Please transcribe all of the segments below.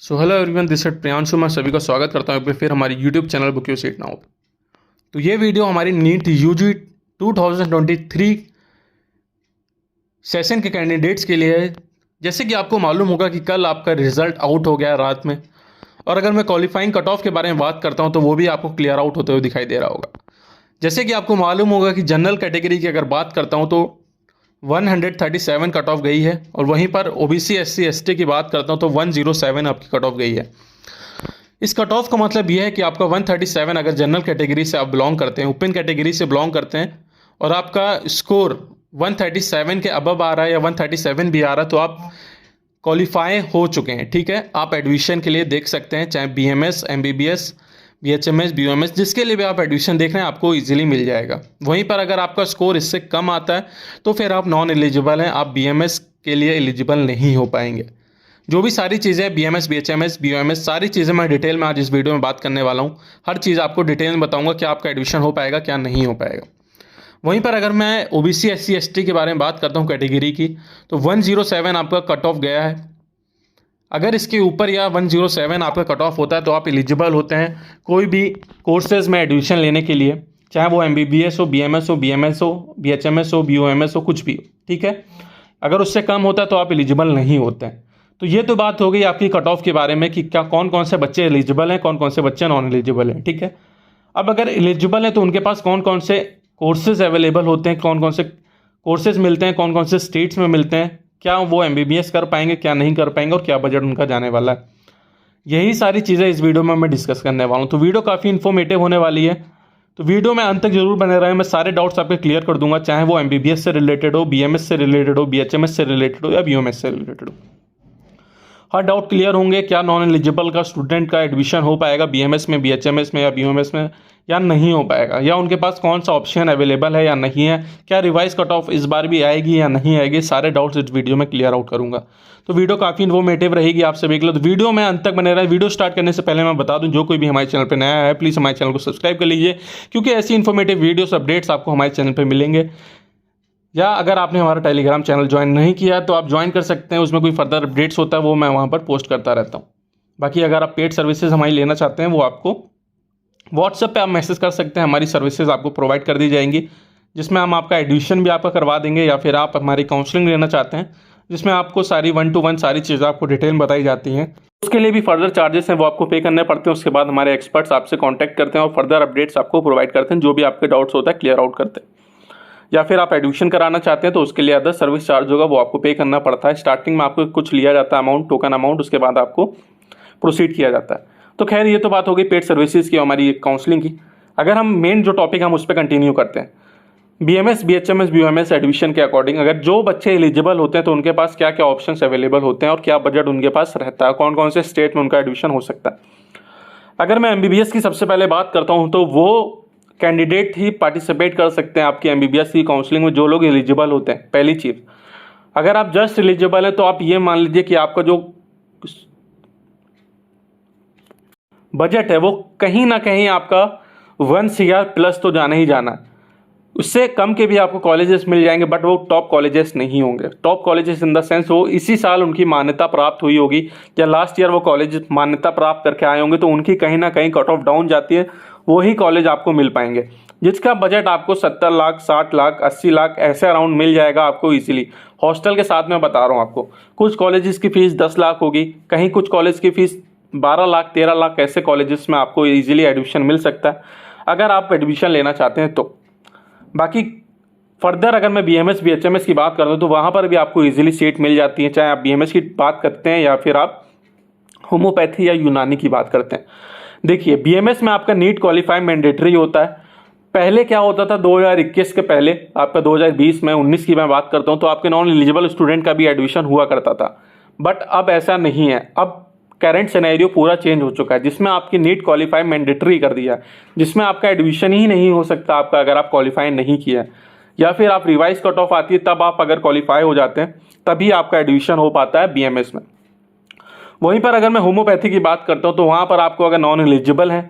So hello everyone, this is Priyanshu. मैं सभी का स्वागत करता हूँ फिर हमारी YouTube channel book your seat now. तो ये वीडियो हमारी नीट यूजी 2023 सेशन के कैंडिडेट्स के लिए है। जैसे कि आपको मालूम होगा कि कल आपका रिजल्ट आउट हो गया रात में, और अगर मैं क्वालिफाइंग कट ऑफ के बारे में बात करता हूँ तो वो भी आपको क्लियर आउट होते हुए दिखाई दे रहा होगा। जैसे कि आपको मालूम होगा कि जनरल कैटेगरी की अगर बात करता हूँ तो 137 कट ऑफ गई है, और वहीं पर ओबीसी एससी एसटी की बात करता हूँ तो 107 आपकी कट ऑफ गई है। इस कट ऑफ का मतलब यह है कि आपका 137 अगर जनरल कैटेगरी से आप बिलोंग करते हैं, ओपन कैटेगरी से बिलोंग करते हैं, और आपका स्कोर 137 के अबव आ रहा है या 137 भी आ रहा है, तो आप क्वालिफाई हो चुके हैं। ठीक है, आप एडमिशन के लिए देख सकते हैं, चाहे बीएमएस, एमबीबीएस, बीएचएमएस, बीयूएमएस, जिसके लिए भी आप एडमिशन देख रहे हैं आपको इजीली मिल जाएगा। वहीं पर अगर आपका स्कोर इससे कम आता है तो फिर आप नॉन एलिजिबल हैं, आप बीएमएस के लिए एलिजिबल नहीं हो पाएंगे। जो भी सारी चीज़ें बीएमएस, बीएचएमएस, बीयूएमएस, सारी चीज़ें मैं डिटेल में आज इस वीडियो में बात करने वाला हूँ। हर चीज़ आपको डिटेल में बताऊंगा कि आपका एडमिशन हो पाएगा क्या नहीं हो पाएगा। वहीं पर अगर मैं ओबीसी एससी एसटी के बारे में बात करता हूँ कैटेगरी की, तो 107 आपका कट ऑफ गया है। अगर इसके ऊपर या 107 आपका कट ऑफ होता है तो आप एलिजिबल होते हैं कोई भी कोर्सेज में एडमिशन लेने के लिए, चाहे वो एमबीबीएस हो, बीएमएस हो, बीएमएस हो, बीएचएमएस हो, बीयूएमएस हो, कुछ भी हो। ठीक है, अगर उससे कम होता है तो आप एलिजिबल नहीं होते हैं। तो ये तो बात हो गई आपकी कट ऑफ के बारे में कि क्या कौन कौन से बच्चे एलिजिबल हैं, कौन कौन से बच्चे नॉन एलिजिबल हैं। ठीक है, अब अगर एलिजिबल हैं तो उनके पास कौन कौन से कोर्सेज अवेलेबल होते हैं, कौन कौन से कोर्सेज मिलते हैं, कौन कौन से स्टेट्स में मिलते हैं, क्या वो एमबीबीएस कर पाएंगे, क्या नहीं कर पाएंगे, और क्या बजट उनका जाने वाला है। यही सारी चीज़ें इस वीडियो में मैं डिस्कस करने वाला हूँ। तो वीडियो काफ़ी इन्फॉर्मेटिव होने वाली है, तो वीडियो में अंत तक जरूर बने रहे। मैं सारे डाउट्स आपके क्लियर कर दूंगा, चाहे वो एमबीबीएस से रिलेटेड हो, बीएमएस से रिलेटेड हो, बीएचएमएस से रिलेटेड हो, या बीयूएमएस से रिलेटेड हो। हर डाउट क्लियर होंगे। क्या नॉन एलिजिबल का स्टूडेंट का एडमिशन हो पाएगा बीएमएस में, बीएचएमएस में या बीयूएमएस में, या नहीं हो पाएगा, या उनके पास कौन सा ऑप्शन अवेलेबल है या नहीं है, क्या रिवाइज कट ऑफ इस बार भी आएगी या नहीं आएगी, सारे डाउट्स इस वीडियो में क्लियर आउट करूंगा। तो वीडियो काफ़ी इन्फॉर्मेटिव रहेगी आप सभी के लिए, तो वीडियो में अंत तक बने रहे। वीडियो स्टार्ट करने से पहले मैं बता दूं, जो कोई भी हमारे चैनल पर नया है प्लीज़ हमारे चैनल को सब्सक्राइब कर लीजिए, क्योंकि ऐसी इन्फॉर्मेटिव वीडियोस अपडेट्स आपको हमारे चैनल पर मिलेंगे। या अगर आपने हमारा टेलीग्राम चैनल ज्वाइन नहीं किया तो आप ज्वाइन कर सकते हैं, उसमें कोई फर्दर अपडेट्स होता है वो मैं वहाँ पर पोस्ट करता रहता हूँ। बाकी अगर आप पेड सर्विसेज हमारी लेना चाहते हैं वो आपको व्हाट्सएप पे आप मैसेज कर सकते हैं, हमारी सर्विसेज आपको प्रोवाइड कर दी जाएंगी, जिसमें हम आपका एडमिशन भी आपका करवा देंगे। या फिर आप हमारी काउंसलिंग लेना चाहते हैं जिसमें आपको सारी 1-to-1 सारी चीज़ें आपको डिटेल में बताई जाती हैं, उसके लिए भी फर्दर चार्जेस हैं वो आपको पे करने पड़ते हैं। उसके बाद हमारे एक्सपर्ट्स आपसे कॉन्टैक्ट करते हैं और फर्दर अपडेट्स आपको प्रोवाइड करते हैं, जो भी आपके डाउट्स होता है क्लियर आउट करते हैं। या फिर आप एडमिशन कराना चाहते हैं तो उसके लिए अदर सर्विस चार्ज होगा, वो आपको पे करना पड़ता है। स्टार्टिंग में आपको कुछ लिया जाता है अमाउंट, टोकन अमाउंट, उसके बाद आपको प्रोसीड किया जाता है। तो खैर ये तो बात हो गई पेड सर्विसेज की, हमारी काउंसलिंग की। अगर हम मेन जो टॉपिक हम उस पर कंटिन्यू करते हैं, बीएमएस, बीएचएमएस, बीयूएमएस एडमिशन के अकॉर्डिंग अगर जो बच्चे एलिजिबल होते हैं तो उनके पास क्या क्या ऑप्शंस अवेलेबल होते हैं और क्या बजट उनके पास रहता है, कौन कौन से स्टेट में उनका एडमिशन हो सकता है। अगर मैं एमबीबीएस की सबसे पहले बात करता हूँ तो वो कैंडिडेट ही पार्टिसिपेट कर सकते हैं आपकी एमबीबीएस की काउंसलिंग में, जो लोग एलिजिबल होते हैं। पहली चीज़, अगर आप जस्ट एलिजिबल हैं तो आप ये मान लीजिए कि आपका जो बजट है वो कहीं ना कहीं आपका 1 CR प्लस तो जाना ही जाना है। उससे कम के भी आपको कॉलेजेस मिल जाएंगे, बट वो टॉप कॉलेजेस नहीं होंगे। Top colleges in the sense वो इसी साल उनकी मान्यता प्राप्त हुई होगी या लास्ट ईयर वो कॉलेज मान्यता प्राप्त करके आए होंगे, तो उनकी कहीं ना कहीं कट ऑफ डाउन जाती है, वही कॉलेज आपको मिल पाएंगे जिसका बजट आपको 70 लाख, 60 लाख, 80 लाख ऐसे अराउंड मिल जाएगा आपको इजीली। हॉस्टल के साथ में बता रहा हूँ आपको, कुछ कॉलेजेस की फीस 10 लाख होगी, कहीं कुछ कॉलेज की फीस 12 लाख, 13 लाख, ऐसे कॉलेजेस में आपको इजीली एडमिशन मिल सकता है अगर आप एडमिशन लेना चाहते हैं तो। बाकी फर्दर अगर मैं बीएमएस, बीएचएमएस की बात करता हूँ तो वहाँ पर भी आपको इजीली सीट मिल जाती है, चाहे आप बीएमएस की बात करते हैं या फिर आप होम्योपैथी या यूनानी की बात करते हैं। देखिए, बीएमएस में आपका नीट क्वालिफाई मैंडेटरी होता है। पहले क्या होता था, 2021 के पहले आपका 2020 में, 19 की मैं बात करता हूँ तो आपके नॉन एलिजिबल स्टूडेंट का भी एडमिशन हुआ करता था, बट अब ऐसा नहीं है। अब करंट सिनेरियो पूरा चेंज हो चुका है, जिसमें आपकी नीट क्वालिफाई मैंडेटरी कर दिया है, जिसमें आपका एडमिशन ही नहीं हो सकता आपका अगर आप क्वालिफाई नहीं किया, या फिर आप रिवाइज कट ऑफ आती है तब आप अगर क्वालिफाई हो जाते हैं तभी आपका एडमिशन हो पाता है बीएमएस में। वहीं पर अगर मैं होम्योपैथी की बात करता हूँ तो वहाँ पर आपको अगर नॉन एलिजिबल है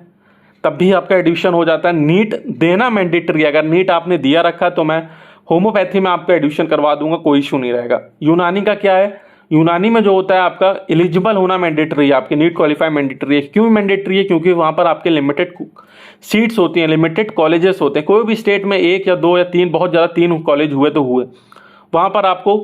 तब भी आपका एडमिशन हो जाता है। नीट देना मैंडेटरी, अगर नीट आपने दिया रखा तो मैं होम्योपैथी में आपका एडमिशन करवा दूंगा, कोई इशू नहीं रहेगा। यूनानी का क्या है, यूनानी में जो होता है आपका एलिजिबल होना मैंडेटरी है, आपके नीट क्वालिफाई मैंडेटरी है। क्यों मैंडेटरी है? क्योंकि वहाँ पर आपके लिमिटेड सीट्स होती हैं, लिमिटेड कॉलेजेस होते हैं। कोई भी स्टेट में 1 या 2 या 3, बहुत ज़्यादा 3 कॉलेज हुए तो हुए, वहाँ पर आपको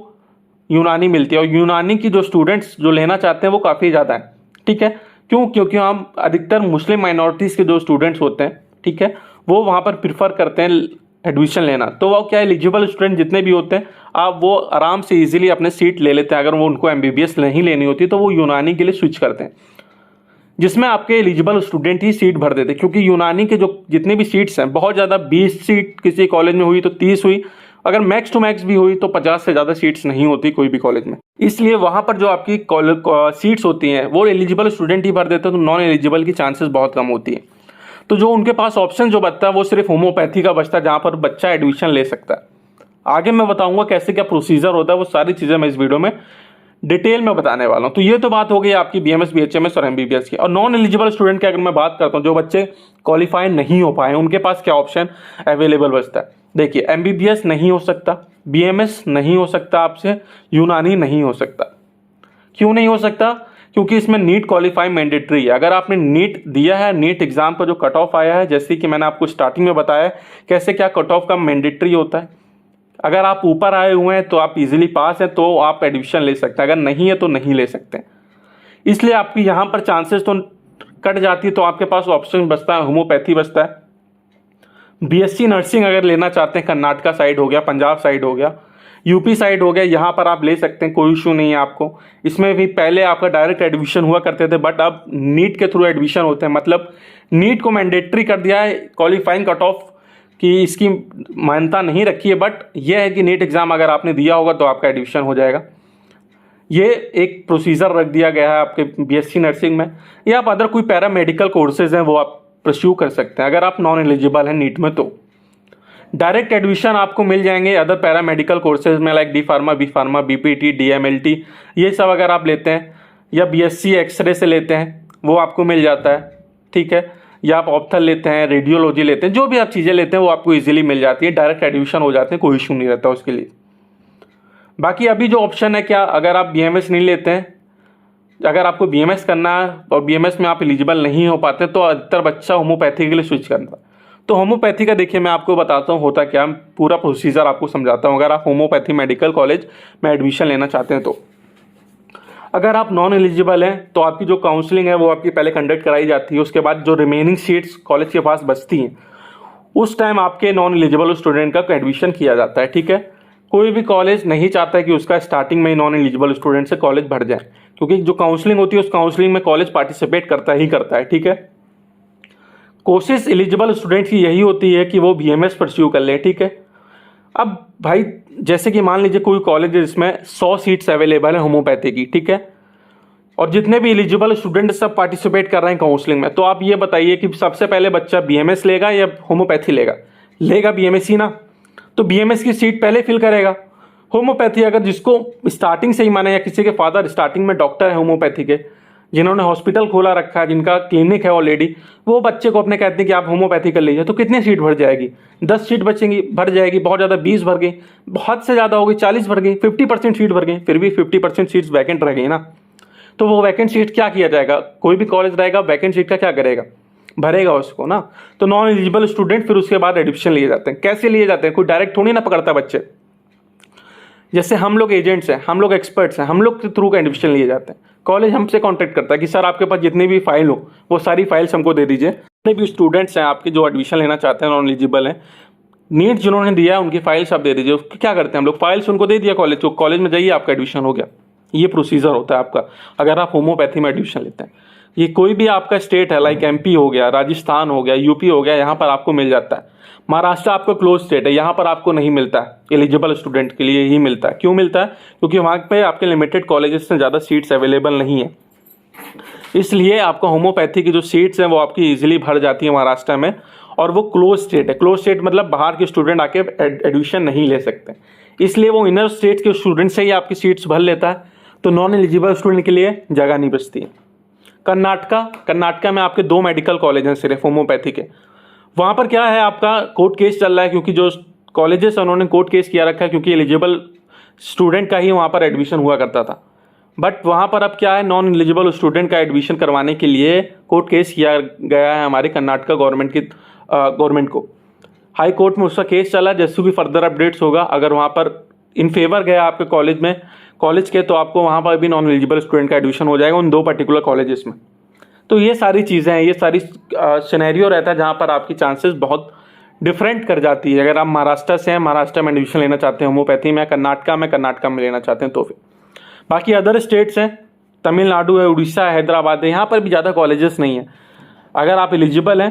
यूनानी मिलती है। और यूनानी की जो स्टूडेंट्स जो लेना चाहते हैं वो काफ़ी ज़्यादा है, ठीक है। क्यों? क्योंकि हम अधिकतर मुस्लिम माइनॉरिटीज़ के जो स्टूडेंट्स होते हैं, ठीक है, वो वहाँ पर प्रिफर करते हैं एडमिशन लेना। तो वो क्या, एलिजिबल स्टूडेंट जितने भी होते हैं, आप वो आराम से इजीली अपने सीट ले लेते हैं। अगर वो उनको एमबीबीएस नहीं लेनी होती तो वो यूनानी के लिए स्विच करते हैं, जिसमें आपके एलिजिबल स्टूडेंट ही सीट भर देते हैं। क्योंकि यूनानी के जो जितने भी सीट्स हैं, बहुत ज़्यादा 20 सीट किसी कॉलेज में हुई तो 30 हुई, अगर मैक्स टू मैक्स भी हुई तो 50 से ज़्यादा सीट्स नहीं होती कोई भी कॉलेज में। इसलिए वहाँ पर जो आपकी सीट्स होती हैं वो एलिजिबल स्टूडेंट ही भर देते हैं, तो नॉन एलिजिबल की चांसेस बहुत कम होती है। तो जो उनके पास ऑप्शन जो बचता है वो सिर्फ होम्योपैथी का बचता है, जहाँ पर बच्चा एडमिशन ले सकता है। आगे मैं बताऊंगा कैसे क्या प्रोसीजर होता है, वो सारी चीज़ें मैं इस वीडियो में डिटेल में बताने वाला हूँ। तो ये तो बात हो गई आपकी बीएमएस, बीएचएमएस और एमबीबीएस की। और नॉन एलिजिबल स्टूडेंट की अगर मैं बात करता हूँ, जो बच्चे क्वालिफाई नहीं हो पाए, उनके पास क्या ऑप्शन अवेलेबल बचता है। देखिए, एमबीबीएस नहीं हो सकता, बीएमएस नहीं हो सकता आपसे, यूनानी नहीं हो सकता। क्यों नहीं हो सकता? क्योंकि इसमें नीट क्वालिफाई मैंडेटरी है। अगर आपने नीट दिया है, नीट एग्जाम पर जो कट ऑफ आया है, जैसे कि मैंने आपको स्टार्टिंग में बताया कैसे क्या कट ऑफ का मैंडेटरी होता है, अगर आप ऊपर आए हुए हैं तो आप इजीली पास हैं तो आप एडमिशन ले सकते हैं, अगर नहीं है तो नहीं ले सकते। इसलिए आपकी यहाँ पर चांसेस तो कट जाती है। तो आपके पास ऑप्शन बचता है, होम्योपैथी बचता है। बीएससी नर्सिंग अगर लेना चाहते हैं, कर्नाटका साइड हो गया, पंजाब साइड हो गया, यूपी साइड हो गया, यहाँ पर आप ले सकते हैं, कोई इशू नहीं है आपको। इसमें भी पहले आपका डायरेक्ट एडमिशन हुआ करते थे, बट अब नीट के थ्रू एडमिशन होते हैं। मतलब नीट को मैंडेटरी कर दिया है, क्वालिफाइंग कट ऑफ की इसकी मान्यता नहीं रखी है, बट यह है कि नीट एग्जाम अगर आपने दिया होगा तो आपका एडमिशन हो जाएगा। ये एक प्रोसीजर रख दिया गया है आपके बीएससी नर्सिंग में। या आप अदर कोई पैरा मेडिकल कोर्सेज हैं वो आप परस्यू कर सकते हैं, अगर आप नॉन एलिजिबल हैं नीट में तो डायरेक्ट एडमिशन आपको मिल जाएंगे अदर पैरा मेडिकल कोर्सेज में, like D pharma, B pharma, BPT, DMLT, ये सब अगर आप लेते हैं, या बीएससी एक्सरे से लेते हैं वो आपको मिल जाता है, ठीक है। या आप ऑप्थल लेते हैं, रेडियोलॉजी लेते हैं, जो भी आप चीज़ें लेते हैं वो आपको इजीली मिल जाती है, डायरेक्ट एडमिशन हो जाते हैं, कोई इशू नहीं रहता उसके लिए। बाकी अभी जो ऑप्शन है, क्या अगर आप बीएमएस नहीं लेते हैं, अगर आपको बीएमएस करना है और बीएमएस में आप एलिजिबल नहीं हो पाते तो अधिकतर बच्चा होम्योपैथी के लिए स्विच करता है। तो होम्योपैथी का देखिए मैं आपको बताता हूँ होता क्या, पूरा प्रोसीजर आपको समझाता हूँ। अगर आप होम्योपैथी मेडिकल कॉलेज में एडमिशन लेना चाहते हैं तो अगर आप नॉन एलिजिबल हैं तो आपकी जो काउंसलिंग है वो आपकी पहले कंडक्ट कराई जाती है। उसके बाद जो रिमेनिंग सीट्स कॉलेज के पास बचती हैं उस टाइम आपके नॉन एलिजिबल स्टूडेंट का एडमिशन किया जाता है, ठीक है। कोई भी कॉलेज नहीं चाहता है कि उसका स्टार्टिंग में ही नॉन एलिजिबल स्टूडेंट से कॉलेज भर जाए, क्योंकि जो काउंसलिंग होती है उस काउंसलिंग में कॉलेज पार्टिसिपेट करता है, ठीक है। कोशिश एलिजिबल स्टूडेंट की यही होती है कि वो बीएमएस परस्यू कर ले, ठीक है। अब भाई जैसे कि मान लीजिए कोई कॉलेज है जिसमें 100 सीट्स अवेलेबल है होम्योपैथी की, ठीक है, और जितने भी एलिजिबल स्टूडेंट सब पार्टिसिपेट कर रहे हैं काउंसलिंग में, तो आप ये बताइए कि सबसे पहले बच्चा बीएमएस लेगा या होम्योपैथी लेगा बीएमएस ही ना, तो बीएमएस की सीट पहले फिल करेगा। होम्योपैथी अगर जिसको स्टार्टिंग से ही माने, या किसी के फादर स्टार्टिंग में डॉक्टर है होम्योपैथी के, जिन्होंने हॉस्पिटल खोला रखा है, जिनका क्लिनिक है ऑलरेडी, वो बच्चे को अपने कहते हैं कि आप होम्योपैथी कर लीजिए, तो कितनी सीट भर जाएगी? 10 सीट बचेंगी, भर जाएगी, बहुत ज़्यादा 20 भर गई, बहुत से ज़्यादा हो गई 40 भर गई, 50% सीट भर गई, फिर भी 50% सीट्स वैकेंट रह गई ना। तो वो वैकेंट सीट क्या किया जाएगा? कोई भी कॉलेज रहेगा वैकेंट सीट का क्या करेगा? भरेगा उसको ना। तो नॉन एलिजिबल स्टूडेंट फिर उसके बाद एडमिशन लिए जाते हैं। कैसे लिए जाते हैं? कोई डायरेक्ट थोड़ी ना पकड़ता बच्चे। जैसे हम लोग एजेंट्स हैं, हम लोग एक्सपर्ट्स हैं, हम लोग के थ्रू का एडमिशन लिए जाते हैं। कॉलेज हमसे कांटेक्ट करता है कि सर आपके पास जितनी भी फाइल हो वो सारी फाइल्स हमको दे दीजिए। जितने भी स्टूडेंट्स हैं आपके जो एडमिशन लेना चाहते हैं, नॉन एलिजिबल हैं, नीट जिन्होंने दिया है उनकी फाइल्स आप दे दीजिए। उसको क्या करते हैं हम लोग, फाइल्स उनको दे दिया कॉलेज को, कॉलेज में जाइए आपका एडमिशन हो गया। ये प्रोसीजर होता है आपका अगर आप होम्योपैथी में एडमिशन लेते हैं। ये कोई भी आपका स्टेट है, लाइक एमपी हो गया, राजस्थान हो गया, यूपी हो गया, यहाँ पर आपको मिल जाता है। महाराष्ट्र आपको क्लोज स्टेट है, यहाँ पर आपको नहीं मिलता है, एलिजिबल स्टूडेंट के लिए ही मिलता है। क्यों मिलता है? क्योंकि वहाँ पे आपके लिमिटेड कॉलेजेस से ज़्यादा सीट्स अवेलेबल नहीं है, इसलिए आपको होम्योपैथी की जो सीट्स हैं वो आपकी इजीली भर जाती है महाराष्ट्र में। और वो क्लोज स्टेट है, क्लोज स्टेट मतलब बाहर के स्टूडेंट आके एडमिशन नहीं ले सकते, इसलिए वो इनर स्टेट के स्टूडेंट से ही आपकी सीट्स भर लेता है। तो नॉन एलिजिबल स्टूडेंट के लिए जगह नहीं बचती है। कर्नाटका में आपके 2 मेडिकल कॉलेज हैं सिर्फ होम्योपैथी के। वहाँ पर क्या है, आपका कोर्ट केस चल रहा है, क्योंकि जो कॉलेजेस उन्होंने कोर्ट केस किया रखा है, क्योंकि एलिजिबल स्टूडेंट का ही वहाँ पर एडमिशन हुआ करता था। बट वहाँ पर अब क्या है, नॉन एलिजिबल स्टूडेंट का एडमिशन करवाने के लिए कोर्ट केस किया गया है हमारे कर्नाटका गवर्नमेंट को। हाई कोर्ट में उसका केस चला। जैसे भी फर्दर अपडेट्स होगा, अगर वहाँ पर इन फेवर गया आपके कॉलेज के, तो आपको वहाँ पर भी नॉन एलिजिबल स्टूडेंट का एडमिशन हो जाएगा उन 2 पर्टिकुलर कॉलेजेस में। तो ये सारी चीज़ें हैं, ये सारी सिनेरियो रहता है जहाँ पर आपकी चांसेस बहुत डिफरेंट कर जाती है। अगर आप महाराष्ट्र से हैं, महाराष्ट्र में एडमिशन लेना चाहते हैं होम्योपैथी में, कर्नाटका में लेना चाहते हैं तो फिर बाकी अदर स्टेट्स हैं, तमिलनाडु है, उड़ीसा है, हैदराबाद है, यहाँ पर भी ज़्यादा कॉलेजेस नहीं है। अगर आप एलिजिबल हैं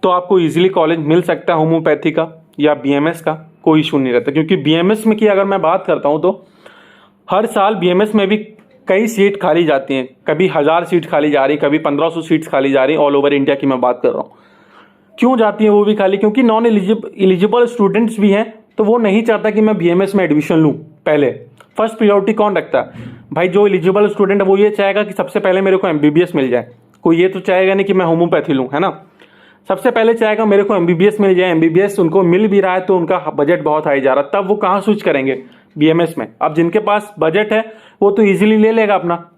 तो आपको इजीली कॉलेज मिल सकता है होम्योपैथी का या बीएमएस का, कोई इशू नहीं रहता। क्योंकि बीएमएस में की अगर मैं बात करता हूँ तो हर साल बीएमएस में भी कई सीट खाली जाती हैं। कभी 1000 सीट खाली जा रही, कभी 1500 सीट्स खाली जा रही, ऑल ओवर इंडिया की मैं बात कर रहा हूँ। क्यों जाती हैं वो भी खाली? क्योंकि नॉन एलिजिबल स्टूडेंट्स भी हैं, तो वो नहीं चाहता कि मैं बीएमएस में एडमिशन लूँ। पहले फर्स्ट प्रायोरिटी कौन रखता है भाई? जो एलिजिबल स्टूडेंट है वो ये चाहेगा कि सबसे पहले मेरे को एमबीबीएस मिल जाए। कोई ये तो चाहेगा नहीं कि मैं होम्योपैथी लूँ, है ना। सबसे पहले चाहेगा मेरे को एमबीबीएस मिल जाए। एमबीबीएस उनको मिल भी रहा है तो उनका बजट बहुत हाई जा रहा है, तब वो कहाँ स्विच करेंगे? बीएमएस में। अब जिनके पास बजट है वो तो इजीली ले लेगा अपना,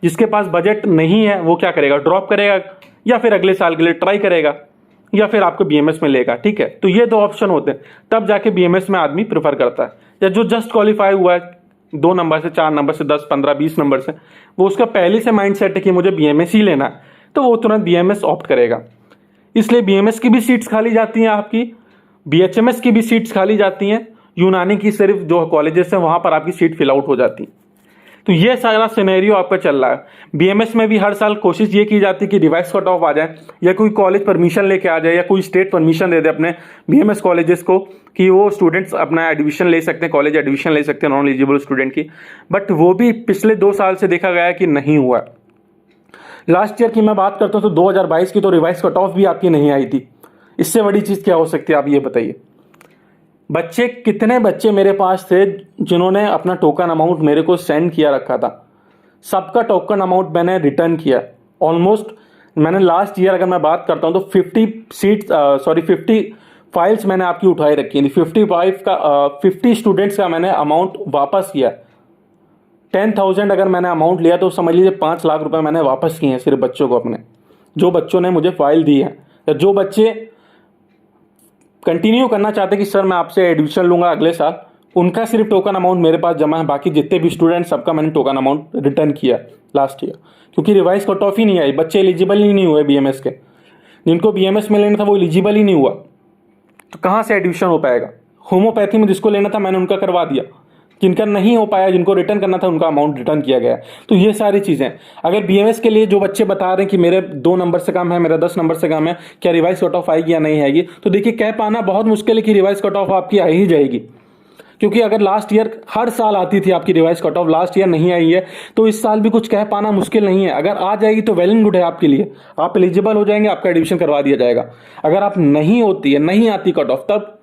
जिसके पास बजट नहीं है वो क्या करेगा? ड्रॉप करेगा या फिर अगले साल के लिए ट्राई करेगा या फिर आपको बीएमएस में लेगा। ठीक है, तो ये 2 ऑप्शन होते हैं, तब जाके बीएमएस में आदमी प्रेफर करता है। या जो जस्ट क्वालिफाई हुआ है 2 नंबर से, 4 नंबर से, 10, 15, 20 नंबर से, वो उसका पहले से माइंड सेट है कि मुझे बीएमएस ही लेना है, तो वो तुरंत बीएमएस ऑप्ट करेगा। इसलिए बीएमएस की भी सीट्स खाली जाती हैं आपकी, बीएचएमएस की भी सीट्स खाली जाती हैं, यूनानी की सिर्फ जो कॉलेजेस हैं वहाँ पर आपकी सीट फिल आउट हो जाती है। तो ये सारा सिनेरियो आपका चल रहा है। बीएमएस में भी हर साल कोशिश ये की जाती है कि रिवाइज कट ऑफ आ जाए, या कोई कॉलेज परमिशन लेके आ जाए, या कोई स्टेट परमिशन दे दे अपने बीएमएस कॉलेजेस को कि वो स्टूडेंट्स अपना एडमिशन ले सकते हैं, कॉलेज एडमिशन ले सकते हैं नॉन एलिजिबल स्टूडेंट की। बट वो भी पिछले 2 साल से देखा गया है कि नहीं हुआ। लास्ट ईयर की मैं बात करता हूँ तो 2022 की तो रिवाइज कट ऑफ भी आपकी नहीं आई थी। इससे बड़ी चीज़ क्या हो सकती है, आप ये बताइए। कितने बच्चे मेरे पास थे जिन्होंने अपना टोकन अमाउंट मेरे को सेंड किया रखा था, सबका टोकन अमाउंट मैंने रिटर्न किया ऑलमोस्ट। मैंने लास्ट ईयर अगर मैं बात करता हूँ तो 50 फाइल्स मैंने आपकी उठाई रखी थी। 50 स्टूडेंट्स का मैंने अमाउंट वापस किया। 10,000 अगर मैंने अमाउंट लिया तो समझ लीजिए 5 लाख रुपए मैंने वापस किए हैं सिर्फ बच्चों को अपने, जो बच्चों ने मुझे फाइल दी है, या जो बच्चे कंटिन्यू करना चाहते कि सर मैं आपसे एडमिशन लूंगा अगले साल, उनका सिर्फ टोकन अमाउंट मेरे पास जमा है। बाकी जितने भी स्टूडेंट सबका मैंने टोकन अमाउंट रिटर्न किया लास्ट ईयर, क्योंकि रिवाइज कट ऑफ ही नहीं आई। बच्चे एलिजिबल ही नहीं हुए बीएमएस के, जिनको बीएमएस में लेना था वो एलिजिबल ही नहीं हुआ, तो कहाँ से एडमिशन हो पाएगा? होम्योपैथी में जिसको लेना था मैंने उनका करवा दिया, जिनका नहीं हो पाया, जिनको रिटर्न करना था उनका अमाउंट रिटर्न किया गया। तो ये सारी चीज़ें, अगर बीएमएस के लिए जो बच्चे बता रहे हैं कि मेरे 2 नंबर से कम है, मेरा 10 नंबर से कम है, क्या रिवाइज कट ऑफ आएगी या नहीं आएगी, तो देखिए कह पाना बहुत मुश्किल है कि रिवाइज कट ऑफ आपकी आ ही जाएगी। क्योंकि अगर लास्ट ईयर हर साल आती थी आपकी revise cut off, last year नहीं आई है, तो इस साल भी कुछ कह पाना मुश्किल नहीं है। अगर आ जाएगी तो वेल एंड गुड है आपके लिए, आप एलिजिबल हो जाएंगे, आपका एडमिशन करवा दिया जाएगा। अगर आप नहीं होती है, नहीं आती कट ऑफ, तब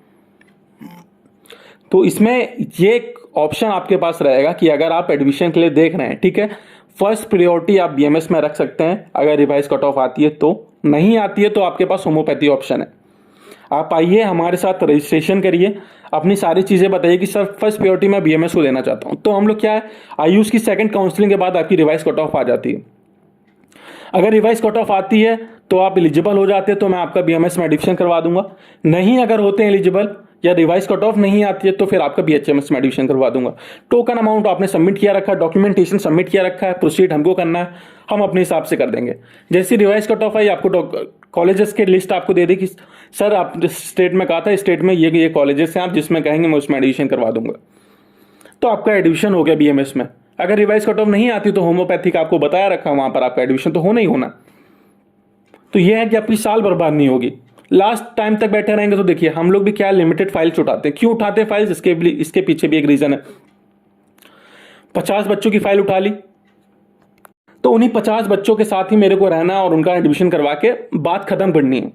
तो इसमें ये ऑप्शन आपके पास रहेगा कि अगर आप एडमिशन के लिए देख रहे हैं, ठीक है, फर्स्ट प्रायोरिटी आप बीएमएस में रख सकते हैं अगर रिवाइज कट ऑफ आती है। तो नहीं आती है तो आपके पास होम्योपैथी ऑप्शन है। आप आइए हमारे साथ रजिस्ट्रेशन करिए, अपनी सारी चीज़ें बताइए कि सर फर्स्ट प्रायोरिटी मैं बीएमएस को देना चाहता हूँ। तो हम लोग क्या है, आयुष की सेकंड काउंसलिंग के बाद आपकी रिवाइज कट ऑफ आ जाती है। अगर रिवाइज कट ऑफ आती है तो आप एलिजिबल हो जाते हैं, तो मैं आपका बीएमएस में एडमिशन करवा दूंगा। नहीं अगर होते हैं एलिजिबल या रिवाइज कट ऑफ नहीं आती है तो फिर आपका बीएचएमएस में एडमिशन करवा दूंगा। टोकन अमाउंट आपने सबमिट किया रखा है, डॉक्यूमेंटेशन सबमिट किया रखा है, प्रोसीड हमको करना है, हम अपने हिसाब से कर देंगे। जैसे रिवाइज कट ऑफ आई, आपको कॉलेजेस के लिस्ट आपको दे दी कि सर आप जिस स्टेट में कहा था, स्टेट में ये कॉलेजेस हैं, आप जिसमें कहेंगे मैं उसमें एडमिशन करवा दूंगा, तो आपका एडमिशन हो गया बीएमएस में। अगर रिवाइज कट ऑफ नहीं आती तो होम्योपैथी का आपको बताया रखा, वहां पर आपका एडमिशन तो होना ही होना। तो यह है कि आपकी साल बर्बाद नहीं होगी। लास्ट टाइम तक बैठे रहेंगे तो देखिए हम लोग भी क्या लिमिटेड फाइल्स उठाते हैं। क्यों उठाते हैं फाइल्स, इसके पीछे भी एक रीजन है। 50 बच्चों की फाइल उठा ली तो उन्हीं 50 बच्चों के साथ ही मेरे को रहना और उनका एडमिशन करवा के बात खत्म करनी है।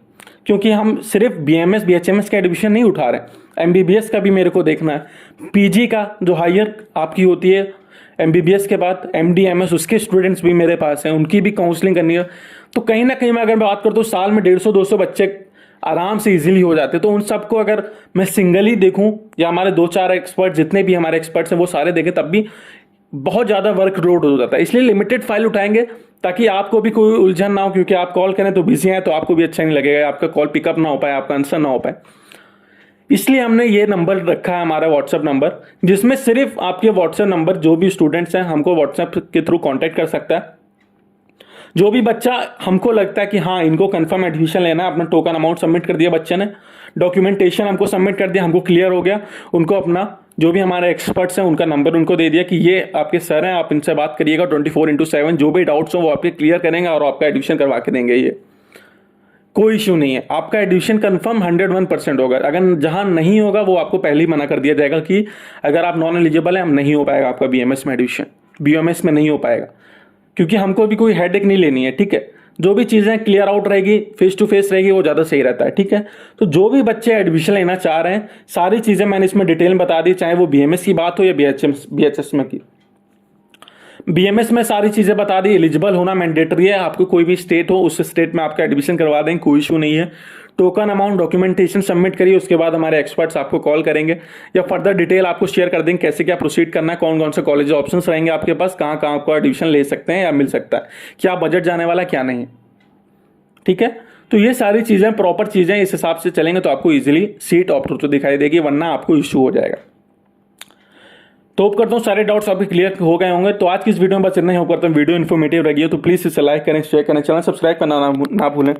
क्योंकि हम सिर्फ बीएमएस बीएचएमएस का एडमिशन नहीं उठा रहे, एमबीबीएस का भी मेरे को देखना है, पीजी का जो हायर आपकी होती है एमबीबीएस के बाद एमडी एमएस, उसके स्टूडेंट्स भी मेरे पास हैं, उनकी भी काउंसलिंग करनी है। तो कहीं ना कहीं मैं अगर बात करता हूँ साल में 150-200 बच्चे आराम से इजीली हो जाते। तो उन सबको अगर मैं सिंगल ही देखूं या हमारे 2-4 एक्सपर्ट जितने भी हमारे एक्सपर्ट्स हैं वो सारे देखें, तब भी बहुत ज़्यादा वर्कलोड हो जाता है, इसलिए लिमिटेड फाइल उठाएंगे ताकि आपको भी कोई उलझन ना हो, क्योंकि आप कॉल करें तो बिजी हैं तो आपको भी अच्छा नहीं लगेगा, आपका कॉल पिकअप ना हो पाए, आपका आंसर ना हो पाए। इसलिए हमने ये नंबर रखा है हमारा व्हाट्सएप नंबर, जिसमें सिर्फ आपके व्हाट्सएप नंबर, जो भी स्टूडेंट्स हैं हमको व्हाट्सएप के थ्रू कांटेक्ट कर सकता है। जो भी बच्चा हमको लगता है कि हाँ इनको कंफर्म एडमिशन लेना है, अपना टोकन अमाउंट सबमिट कर दिया बच्चे ने, डॉक्यूमेंटेशन हमको सबमिट कर दिया, हमको क्लियर हो गया, उनको अपना जो भी हमारे एक्सपर्ट्स हैं उनका नंबर उनको दे दिया कि ये आपके सर हैं, आप इनसे बात करिएगा 24/7, जो भी डाउट्स हो वो आपके क्लियर करेंगे और आपका एडमिशन करवा के देंगे। ये कोई इश्यू नहीं है, आपका एडमिशन कंफर्म 101% होगा। अगर जहां नहीं होगा वो आपको पहले ही मना कर दिया जाएगा कि अगर आप नॉन एलिजिबल हैं, हम नहीं हो पाएगा आपका बीएमएस में एडमिशन, बीएमएस में नहीं हो पाएगा, क्योंकि हमको भी कोई हेडेक नहीं लेनी है। ठीक है, जो भी चीज़ें क्लियर आउट रहेगी, फेस टू फेस रहेगी, वो ज़्यादा सही रहता है। ठीक है, तो जो भी बच्चे एडमिशन लेना चाह रहे हैं, सारी चीज़ें मैंने इसमें डिटेल में बता दी, चाहे वो बीएमएस की बात हो या बीएचएस में की। बीएमएस में सारी चीज़ें बता दी, एलिजिबल होना मैंडेटरी है, आपको कोई भी स्टेट हो उस स्टेट में आपका एडमिशन करवा देंगे, कोई इशू नहीं है। टोकन अमाउंट, डॉक्यूमेंटेशन सबमिट करिए, उसके बाद हमारे एक्सपर्ट्स आपको कॉल करेंगे या फर्दर डिटेल आपको शेयर कर देंगे कैसे क्या प्रोसीड करना है, कौन कौन से कॉलेज ऑप्शंस रहेंगे आपके पास, कहाँ कहाँ आपको एडमिशन ले सकते हैं या मिल सकता है, क्या बजट जाने वाला क्या नहीं। ठीक है, तो ये सारी चीज़ें प्रॉपर चीज़ें इस हिसाब से चलेंगे तो आपको इजीली सीट ऑप्ट तो दिखाई देगी, वरना आपको इशू हो जाएगा। तो होप करता हूँ सारे डाउट्स आपके क्लियर हो गए होंगे। तो आज की इस वीडियो में बस इतना ही। होप करता हूँ वीडियो इन्फॉर्मेटिव रही है, तो प्लीज़ इसे लाइक करें, शेयर करें, चैनल सब्सक्राइब करना ना भूलें।